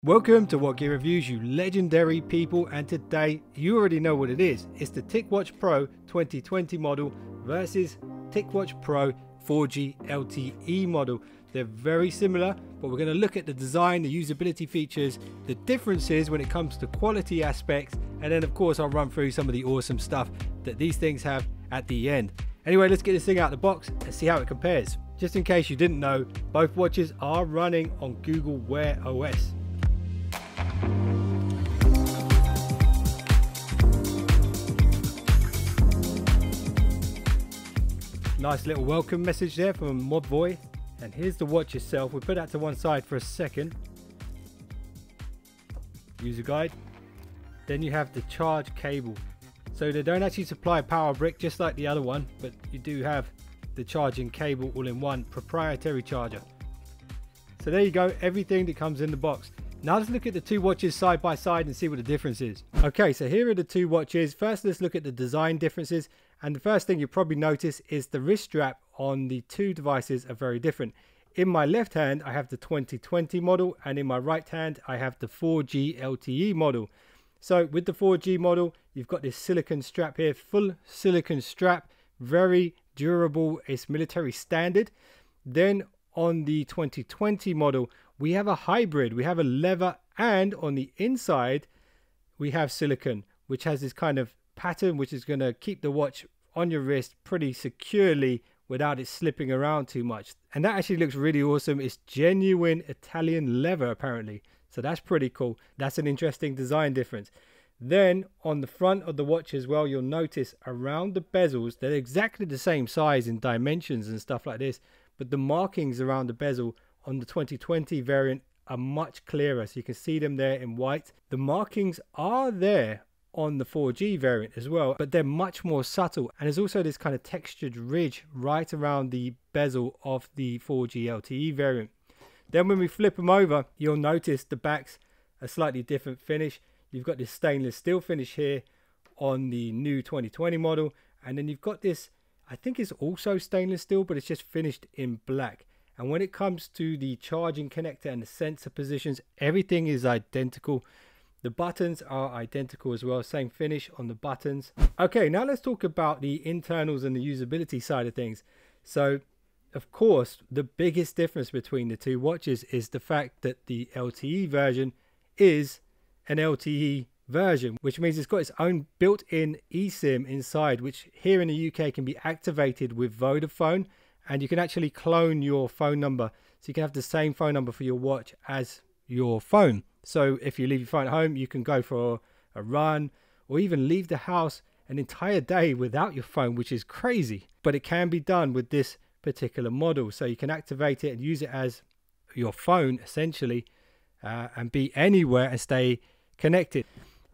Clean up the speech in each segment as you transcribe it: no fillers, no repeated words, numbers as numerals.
Welcome to WhatGear Reviews, you legendary people, and today you already know what it is. It's the Ticwatch Pro 2020 model versus Ticwatch Pro 4G LTE model. They're very similar, but we're going to look at the design, the usability features, the differences when it comes to quality aspects, and then of course I'll run through some of the awesome stuff that these things have at the end. Anyway, let's get this thing out of the box and see how it compares. Just in case you didn't know, both watches are running on Google Wear OS. Nice little welcome message there from Modboy. And here's the watch itself. We'll put that to one side for a second. User guide. Then you have the charge cable. So they don't actually supply a power brick just like the other one, but you do have the charging cable all in one proprietary charger. So there you go, everything that comes in the box. Now let's look at the two watches side by side and see what the difference is. Okay, so here are the two watches. First, let's look at the design differences. And the first thing you probably notice is the wrist strap on the two devices are very different. In my left hand, I have the 2020 model, and in my right hand, I have the 4G LTE model. So with the 4G model, you've got this silicone strap here, full silicone strap, very durable. It's military standard. Then on the 2020 model, we have a hybrid. We have a leather, and on the inside, we have silicone, which has this kind of pattern which is going to keep the watch on your wrist pretty securely without it slipping around too much. And that actually looks really awesome. It's genuine Italian leather apparently, so that's pretty cool. That's an interesting design difference. Then on the front of the watch as well, you'll notice around the bezels, they're exactly the same size in dimensions and stuff like this, but the markings around the bezel on the 2020 variant are much clearer, so you can see them there in white. The markings are there on the 4G variant as well, but they're much more subtle, and there's also this kind of textured ridge right around the bezel of the 4G LTE variant. Then when we flip them over, you'll notice the back's a slightly different finish. You've got this stainless steel finish here on the new 2020 model, and then you've got this, I think it's also stainless steel, but it's just finished in black. And when it comes to the charging connector and the sensor positions, everything is identical. The buttons are identical as well, same finish on the buttons. Okay, now let's talk about the internals and the usability side of things. So, of course, the biggest difference between the two watches is the fact that the LTE version is an LTE version, which means it's got its own built-in eSIM inside, which here in the UK can be activated with Vodafone, and you can actually clone your phone number. So you can have the same phone number for your watch as your phone. So if you leave your phone at home, you can go for a run or even leave the house an entire day without your phone, which is crazy. But it can be done with this particular model. So you can activate it and use it as your phone essentially, and be anywhere and stay connected.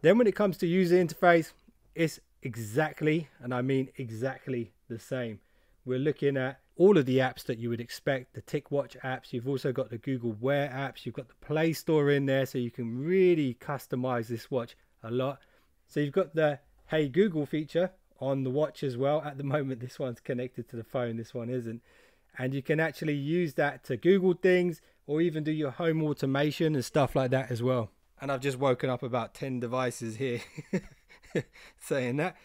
Then when it comes to user interface, it's exactly, and I mean exactly the same. We're looking at all of the apps that you would expect, the Ticwatch apps. You've also got the Google Wear apps. You've got the Play Store in there, so you can really customize this watch a lot. So you've got the Hey Google feature on the watch as well. At the moment, this one's connected to the phone, this one isn't. And you can actually use that to Google things or even do your home automation and stuff like that as well. And I've just woken up about 10 devices here saying that.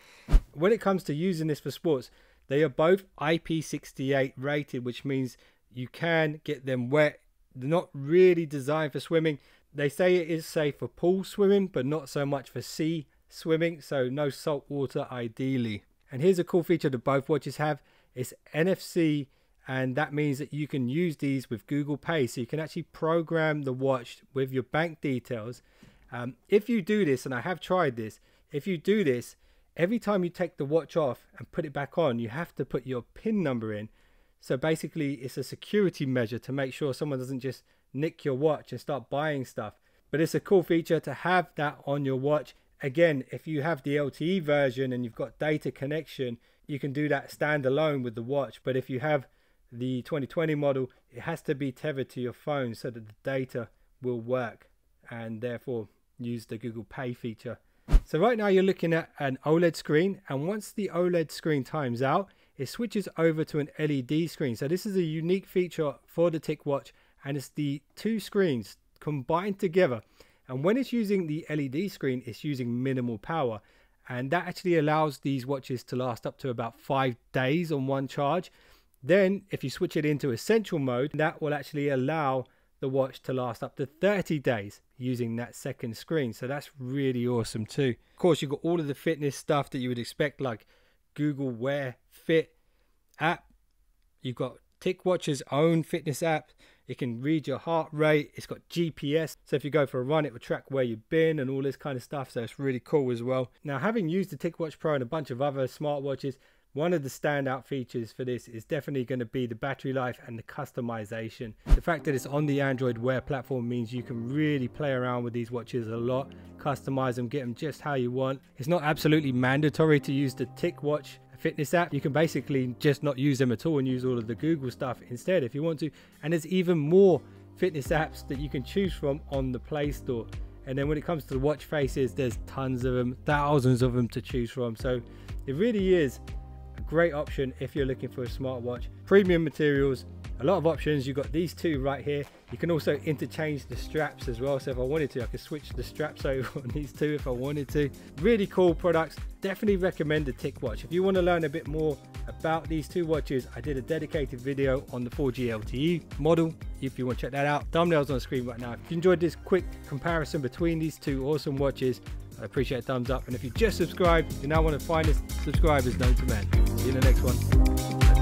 When it comes to using this for sports, they are both IP68 rated, which means you can get them wet. They're not really designed for swimming. They say it is safe for pool swimming, but not so much for sea swimming, so no salt water ideally. And here's a cool feature that both watches have. It's NFC, and that means that you can use these with Google Pay. So you can actually program the watch with your bank details. If you do this, and I have tried this, if you do this, every time you take the watch off and put it back on, you have to put your PIN number in. So basically, it's a security measure to make sure someone doesn't just nick your watch and start buying stuff. But it's a cool feature to have that on your watch. Again, if you have the LTE version and you've got data connection, you can do that standalone with the watch. But if you have the 2020 model, it has to be tethered to your phone so that the data will work, and therefore use the Google Pay feature. So right now you're looking at an OLED screen, and once the OLED screen times out, it switches over to an LED screen. So this is a unique feature for the Ticwatch, and it's the two screens combined together. And when it's using the LED screen, it's using minimal power. And that actually allows these watches to last up to about 5 days on one charge. Then if you switch it into essential mode, that will actually allow the watch to last up to 30 days using that second screen. So that's really awesome too. Of course, you've got all of the fitness stuff that you would expect, like Google Wear Fit app. You've got Ticwatch's own fitness app. It can read your heart rate. It's got GPS. So if you go for a run, it will track where you've been and all this kind of stuff. So it's really cool as well. Now, having used the Ticwatch Pro and a bunch of other smartwatches, one of the standout features for this is definitely going to be the battery life and the customization. The fact that it's on the Android Wear platform means you can really play around with these watches a lot, customize them, get them just how you want. It's not absolutely mandatory to use the Ticwatch fitness app. You can basically just not use them at all and use all of the Google stuff instead if you want to. And there's even more fitness apps that you can choose from on the Play Store. And then when it comes to the watch faces, there's tons of them, thousands of them to choose from. So it really is a great option if you're looking for a smartwatch. Premium materials, a lot of options. You've got these two right here. You can also interchange the straps as well. So if I wanted to, I could switch the straps over on these two if I wanted to. Really cool products. Definitely recommend the Ticwatch. If you want to learn a bit more about these two watches, I did a dedicated video on the 4G LTE model. If you want to check that out, thumbnail's on the screen right now. If you enjoyed this quick comparison between these two awesome watches, I appreciate a thumbs up. And if you just subscribed, you now want to find us subscribers known to man. See you in the next one.